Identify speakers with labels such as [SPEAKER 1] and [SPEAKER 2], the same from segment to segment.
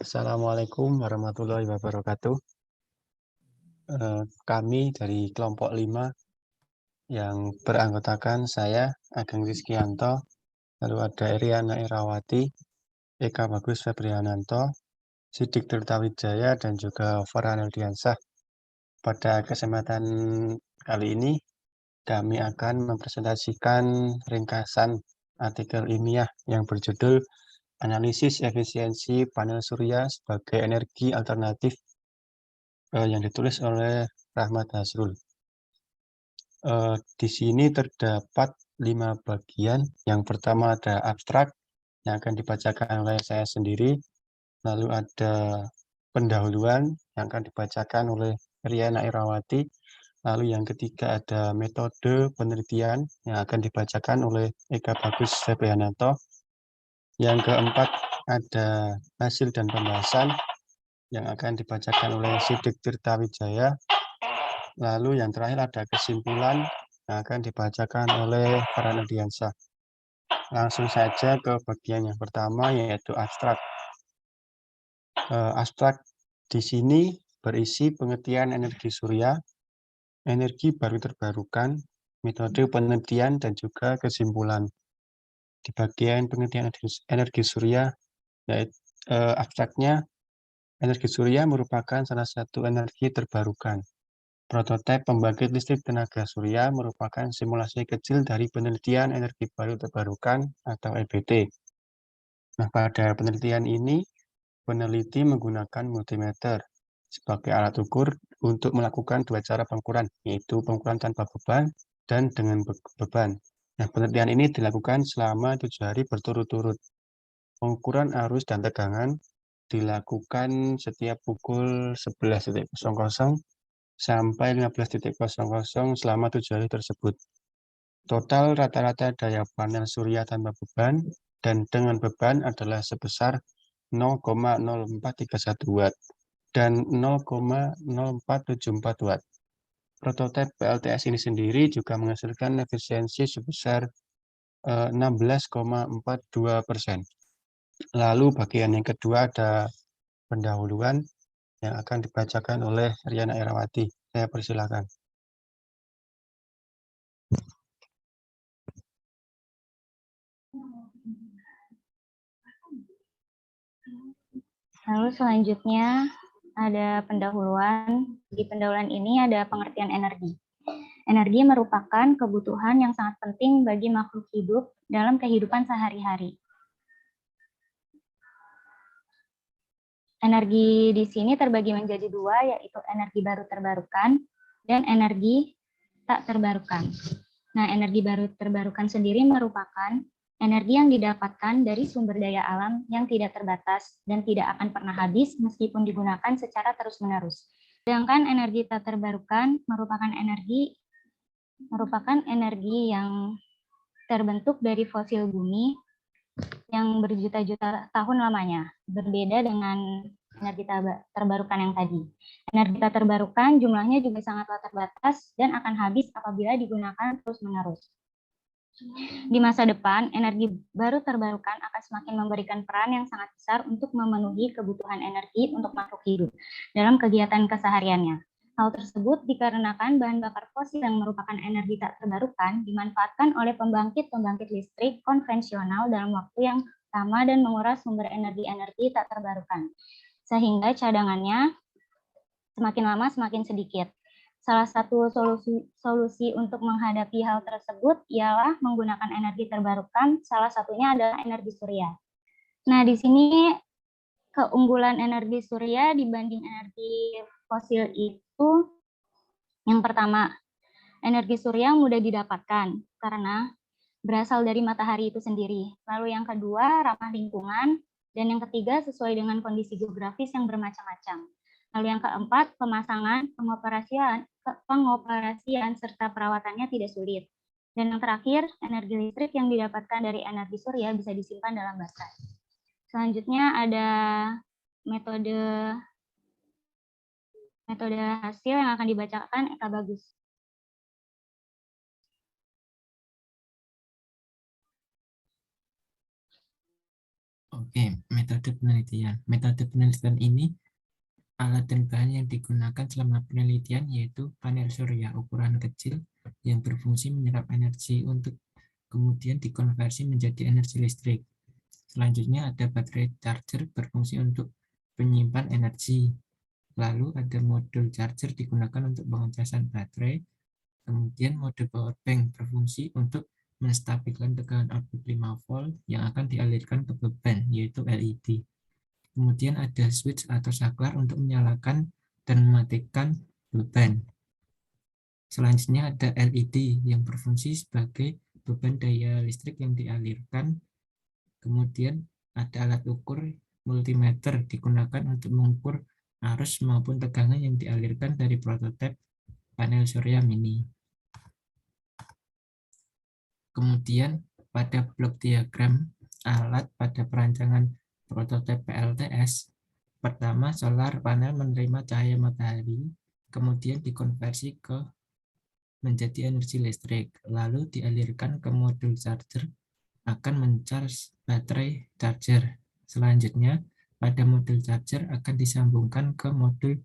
[SPEAKER 1] Assalamualaikum warahmatullahi wabarakatuh. Kami dari kelompok 5 yang beranggotakan saya, Ageng Rizkianto, lalu ada Eriana Irawati, Eka Bagus Febriananto, Sidik Tirtawijaya, dan juga Farhanel Diansah. Pada kesempatan kali ini, kami akan mempresentasikan ringkasan artikel ilmiah yang berjudul Analisis Efisiensi Panel Surya sebagai Energi Alternatif yang ditulis oleh Rahmat Hasrul. Di sini terdapat 5 bagian. Yang pertama ada abstrak yang akan dibacakan oleh saya sendiri. Lalu ada pendahuluan yang akan dibacakan oleh Riana Irawati. Lalu yang ketiga ada metode penelitian yang akan dibacakan oleh Eka Bagus Febriananto. Yang keempat ada hasil dan pembahasan yang akan dibacakan oleh Sidik Tirtawijaya. Lalu yang terakhir ada kesimpulan yang akan dibacakan oleh Farhanel Diansah. Langsung saja ke bagian yang pertama, yaitu abstrak. Abstrak di sini berisi pengertian energi surya, energi baru terbarukan, metode penelitian, dan juga kesimpulan. Di bagian pengertian energi surya, yaitu abstraknya, energi surya merupakan salah satu energi terbarukan. Prototipe pembangkit listrik tenaga surya merupakan simulasi kecil dari penelitian energi baru terbarukan atau EBT. Nah, pada penelitian ini, peneliti menggunakan multimeter sebagai alat ukur untuk melakukan 2 cara pengukuran, yaitu pengukuran tanpa beban dan dengan beban. Nah, penelitian ini dilakukan selama 7 hari berturut-turut. Pengukuran arus dan tegangan dilakukan setiap pukul 11.00 sampai 15.00 selama 7 hari tersebut. Total rata-rata daya panel surya tanpa beban dan dengan beban adalah sebesar 0,0431 Watt dan 0,0474 Watt. Prototipe PLTS ini sendiri juga menghasilkan efisiensi sebesar 16,42%. Lalu bagian yang kedua ada pendahuluan yang akan dibacakan oleh Riana Irawati. Saya persilakan.
[SPEAKER 2] Lalu selanjutnya ada pendahuluan. Di pendahuluan ini ada pengertian energi. Energi merupakan kebutuhan yang sangat penting bagi makhluk hidup dalam kehidupan sehari-hari. Energi di sini terbagi menjadi 2, yaitu energi baru terbarukan dan energi tak terbarukan. Nah, energi baru terbarukan sendiri merupakan energi yang didapatkan dari sumber daya alam yang tidak terbatas dan tidak akan pernah habis meskipun digunakan secara terus-menerus. Sedangkan energi tak terbarukan merupakan energi yang terbentuk dari fosil bumi yang berjuta-juta tahun lamanya, berbeda dengan energi terbarukan yang tadi. Energi tak terbarukan jumlahnya juga sangatlah terbatas dan akan habis apabila digunakan terus-menerus. Di masa depan, energi baru terbarukan akan semakin memberikan peran yang sangat besar untuk memenuhi kebutuhan energi untuk makhluk hidup dalam kegiatan kesehariannya. Hal tersebut dikarenakan bahan bakar fosil yang merupakan energi tak terbarukan dimanfaatkan oleh pembangkit-pembangkit listrik konvensional dalam waktu yang lama dan menguras sumber energi tak terbarukan, sehingga cadangannya semakin lama semakin sedikit. Salah satu solusi untuk menghadapi hal tersebut ialah menggunakan energi terbarukan, salah satunya adalah energi surya. Nah, di sini keunggulan energi surya dibanding energi fosil itu, yang pertama, energi surya mudah didapatkan karena berasal dari matahari itu sendiri. Lalu yang kedua, ramah lingkungan. Dan yang ketiga, sesuai dengan kondisi geografis yang bermacam-macam. Lalu yang keempat, pemasangan, pengoperasian serta perawatannya tidak sulit. Dan yang terakhir, energi listrik yang didapatkan dari energi surya bisa disimpan dalam baterai. Selanjutnya ada metode hasil yang akan dibacakan Eka Bagus.
[SPEAKER 3] Oke, metode penelitian. Metode penelitian ini alat dan bahan yang digunakan selama penelitian yaitu panel surya ukuran kecil yang berfungsi menyerap energi untuk kemudian dikonversi menjadi energi listrik. Selanjutnya ada baterai charger berfungsi untuk penyimpan energi. Lalu ada modul charger digunakan untuk pengecasan baterai. Kemudian mode power bank berfungsi untuk menstabilkan tegangan output 5 volt yang akan dialirkan ke beban yaitu LED. Kemudian ada switch atau saklar untuk menyalakan dan mematikan beban. Selanjutnya ada LED yang berfungsi sebagai beban daya listrik yang dialirkan. Kemudian ada alat ukur multimeter digunakan untuk mengukur arus maupun tegangan yang dialirkan dari prototipe panel surya mini. Kemudian pada blok diagram alat pada perancangan prototipe PLTS, pertama solar panel menerima cahaya matahari, kemudian dikonversi menjadi energi listrik, lalu dialirkan ke modul charger akan mencharge baterai charger. Selanjutnya, pada modul charger akan disambungkan ke modul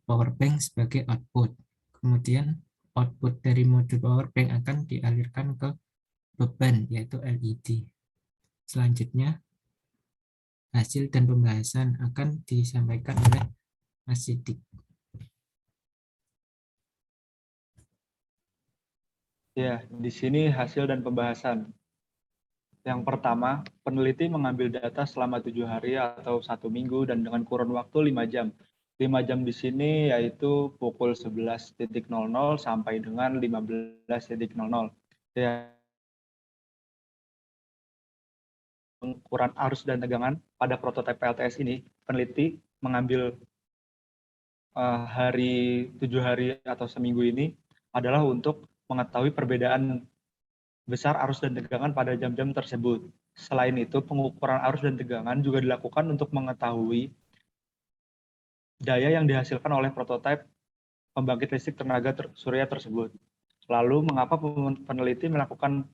[SPEAKER 3] power bank sebagai output. Kemudian output dari modul power bank akan dialirkan ke beban yaitu LED. Selanjutnya, hasil dan pembahasan akan disampaikan oleh Mas Sidik.
[SPEAKER 4] Ya, di sini hasil dan pembahasan. Yang pertama, peneliti mengambil data selama 7 hari atau 1 minggu dan dengan kurun waktu 5 jam. 5 jam di sini yaitu pukul 11.00 sampai dengan 15.00. Ya, pengukuran arus dan tegangan pada prototipe PLTS ini, peneliti mengambil hari 7 hari atau seminggu ini adalah untuk mengetahui perbedaan besar arus dan tegangan pada jam-jam tersebut. Selain itu, pengukuran arus dan tegangan juga dilakukan untuk mengetahui daya yang dihasilkan oleh prototipe pembangkit listrik tenaga surya tersebut. Lalu, mengapa peneliti melakukan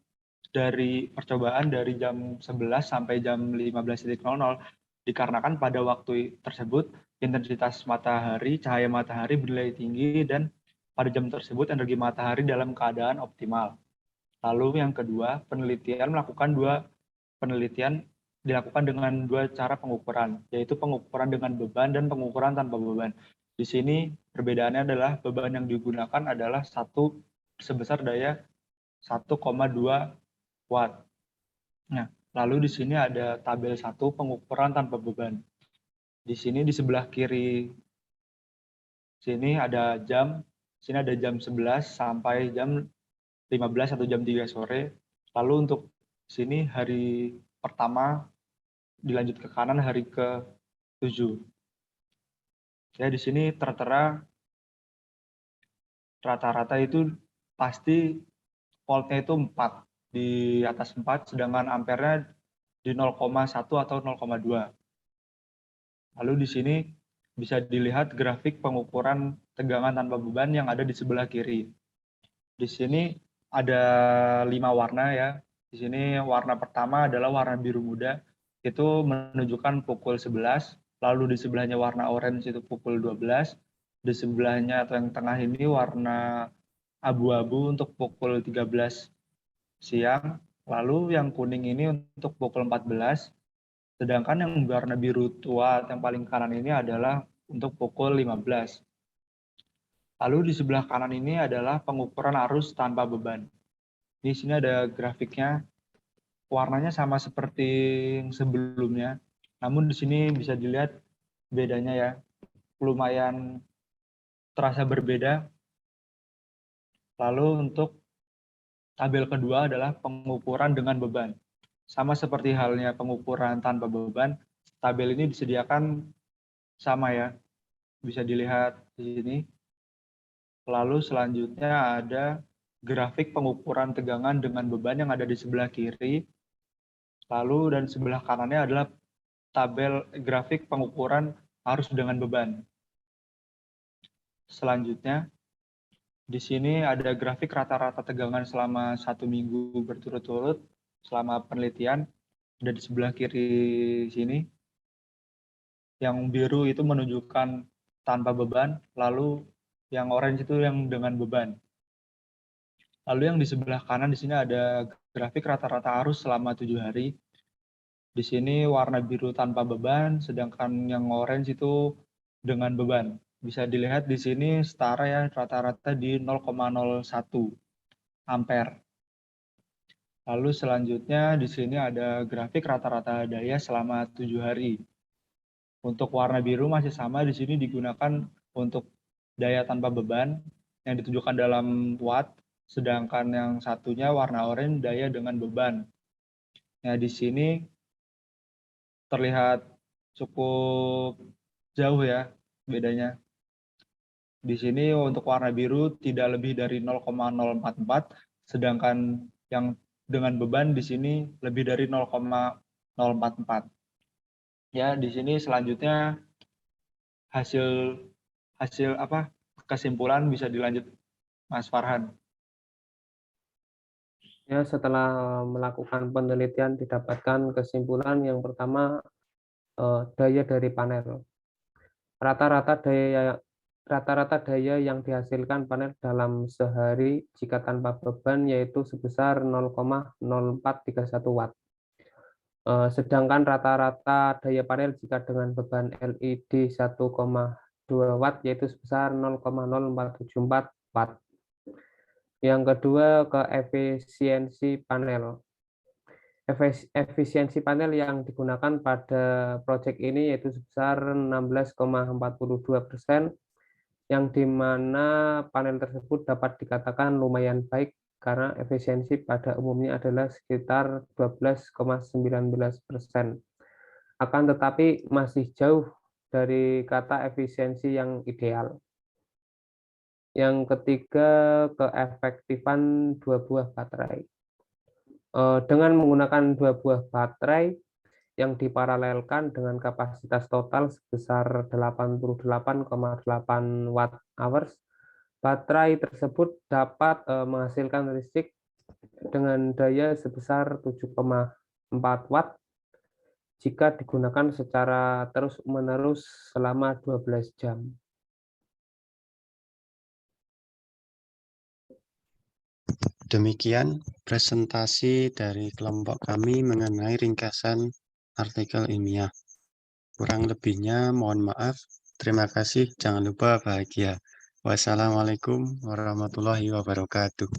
[SPEAKER 4] percobaan dari jam 11 sampai jam 15.00? Dikarenakan pada waktu tersebut, intensitas matahari, cahaya matahari bernilai tinggi dan pada jam tersebut energi matahari dalam keadaan optimal. Lalu yang kedua, penelitian dilakukan dengan 2 cara pengukuran, yaitu pengukuran dengan beban dan pengukuran tanpa beban. Di sini perbedaannya adalah beban yang digunakan adalah sebesar daya 1,2 watt. Nah, lalu di sini ada tabel 1 pengukuran tanpa beban. Di sini di sebelah kiri sini ada jam 11 sampai jam 15 atau jam 3 sore. Lalu untuk sini hari pertama dilanjut ke kanan hari ke-7. Ya, di sini tertera rata-rata itu pasti voltnya itu 4, di atas 4, sedangkan ampernya di 0,1 atau 0,2. Lalu di sini bisa dilihat grafik pengukuran tegangan tanpa beban yang ada di sebelah kiri. Di sini ada 5 warna ya. Di sini warna pertama adalah warna biru muda, itu menunjukkan pukul 11, lalu di sebelahnya warna orange itu pukul 12, di sebelahnya atau yang tengah ini warna abu-abu untuk pukul 13 siang, lalu yang kuning ini untuk pukul 14, sedangkan yang warna biru tua yang paling kanan ini adalah untuk pukul 15. Lalu di sebelah kanan ini adalah pengukuran arus tanpa beban. Di sini ada grafiknya, warnanya sama seperti yang sebelumnya, namun di sini bisa dilihat bedanya ya, lumayan terasa berbeda. Lalu untuk tabel kedua adalah pengukuran dengan beban. Sama seperti halnya pengukuran tanpa beban, tabel ini disediakan sama ya, bisa dilihat di sini. Lalu selanjutnya ada grafik pengukuran tegangan dengan beban yang ada di sebelah kiri. Lalu dan sebelah kanannya adalah tabel grafik pengukuran arus dengan beban. Selanjutnya, di sini ada grafik rata-rata tegangan selama 1 minggu berturut-turut selama penelitian. ada di sebelah kiri sini. Yang biru itu menunjukkan tanpa beban, lalu yang orange itu yang dengan beban. Lalu yang di sebelah kanan di sini ada grafik rata-rata arus selama 7 hari. Di sini warna biru tanpa beban, sedangkan yang orange itu dengan beban. Bisa dilihat di sini setara ya, rata-rata di 0,01 ampere. Lalu selanjutnya di sini ada grafik rata-rata daya selama 7 hari. Untuk warna biru masih sama, di sini digunakan untuk daya tanpa beban yang ditunjukkan dalam watt, sedangkan yang satunya warna oranye daya dengan beban. Nah, di sini terlihat cukup jauh ya bedanya. Di sini untuk warna biru tidak lebih dari 0,044, sedangkan yang dengan beban di sini lebih dari 0,044. Ya, di sini selanjutnya hasil kesimpulan bisa dilanjut Mas Farhan.
[SPEAKER 5] Ya, setelah melakukan penelitian didapatkan kesimpulan yang pertama, daya dari panel. Rata-rata daya yang dihasilkan panel dalam sehari jika tanpa beban yaitu sebesar 0,0431 watt. Sedangkan rata-rata daya panel jika dengan beban LED 1,2 watt yaitu sebesar 0,0474 watt. Yang kedua, ke efisiensi panel. Efisiensi panel yang digunakan pada proyek ini yaitu sebesar 16,42%, yang dimana panel tersebut dapat dikatakan lumayan baik karena efisiensi pada umumnya adalah sekitar 12,19%. Akan tetapi masih jauh dari kata efisiensi yang ideal. Yang ketiga, keefektifan dua buah baterai. Dengan menggunakan dua buah baterai yang diparalelkan dengan kapasitas total sebesar 88,8 watt hours, baterai tersebut dapat menghasilkan listrik dengan daya sebesar 7,4 watt jika digunakan secara terus-menerus selama 12 jam.
[SPEAKER 1] Demikian presentasi dari kelompok kami mengenai ringkasan artikel ilmiah. Kurang lebihnya mohon maaf. Terima kasih. Jangan lupa bahagia. Wassalamualaikum warahmatullahi wabarakatuh.